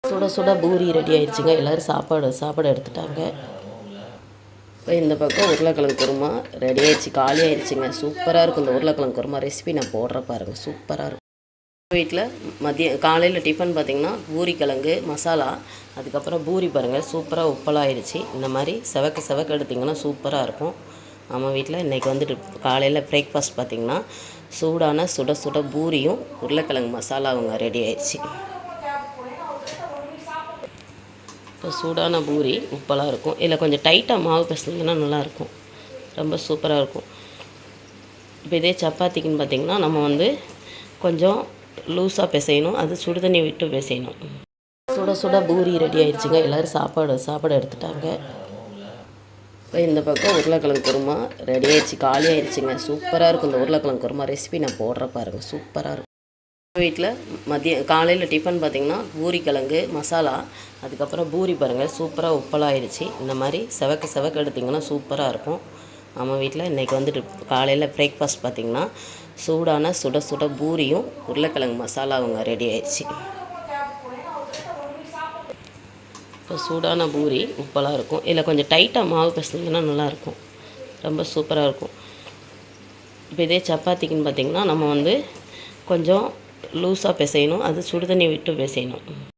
சுட சுட பூரி ரெடி ஆயிடுச்சுங்க. எல்லோரும் சாப்பாடு எடுத்துட்டாங்க. இப்போ இந்த பக்கம் உருளைக்கிழங்கு குருமா ரெடி ஆயிடுச்சு, காலி ஆயிடுச்சுங்க. சூப்பராக இருக்கும் இந்த உருளைக்கிழங்கு குருமா ரெசிபி நான் போடுற பாருங்கள், சூப்பராக இருக்கும். வீட்டில் காலையில் டிஃபன் பார்த்திங்கன்னா பூரிக்கிழங்கு மசாலா, அதுக்கப்புறம் பூரி பாருங்கள் சூப்பராக உப்பலாகிடுச்சு. இந்த மாதிரி செவக்க எடுத்திங்கன்னா சூப்பராக இருக்கும். நம்ம வீட்டில் இன்றைக்கி வந்துட்டு காலையில் பிரேக்ஃபாஸ்ட் பார்த்திங்கன்னா சூடான சுட சுட பூரியும் உருளைக்கிழங்கு மசாலாவுங்க ரெடி ஆயிடுச்சு. இப்போ சூடான பூரி உப்பலாக இருக்கும். இதில் கொஞ்சம் டைட்டாக மாவு பிசைஞ்சிங்கன்னா நல்லாயிருக்கும், ரொம்ப சூப்பராக இருக்கும். இப்போ இதே சப்பாத்திக்குன்னு பார்த்திங்கன்னா நம்ம கொஞ்சம் லூஸாக பிசையணும், அது சுடு தண்ணி விட்டு பிசையணும். சுட சுட பூரி ரெடி ஆயிடுச்சுங்க. எல்லோரும் சாப்பாடு எடுத்துட்டாங்க. இப்போ இந்த பக்கம் உருளைக்கிழங்கு குருமா ரெடி ஆயிடுச்சு, காலி ஆயிடுச்சுங்க. சூப்பராக இருக்கும் இந்த உருளைக்கிழங்கு குருமா ரெசிபி நான் போடுற பாருங்கள், சூப்பராக இருக்கும். வீட்டில் காலையில் டிஃபன் பார்த்திங்கன்னா பூரிக்கிழங்கு மசாலா, அதுக்கப்புறம் பூரி பாருங்கள் சூப்பராக உப்பலாகிடுச்சு. இந்த மாதிரி செவக்க எடுத்திங்கன்னா சூப்பராக இருக்கும். நம்ம வீட்டில் இன்றைக்கி வந்துட்டு காலையில் பிரேக்ஃபாஸ்ட் பார்த்திங்கன்னா சூடான சுட சுட பூரியும் உருளைக்கிழங்கு மசாலாவுங்க ரெடி ஆயிடுச்சு. இப்போ சூடான பூரி உப்பலாக இருக்கும். இதில் கொஞ்சம் டைட்டாக மாவு பிசைஞ்சிங்கன்னா நல்லாயிருக்கும், ரொம்ப சூப்பராக இருக்கும். இப்போ இதே சப்பாத்திக்குன்னு பார்த்திங்கன்னா நம்ம கொஞ்சம் லூஸாக பிசையணும், அது சுடு தண்ணி விட்டு பிசையணும்.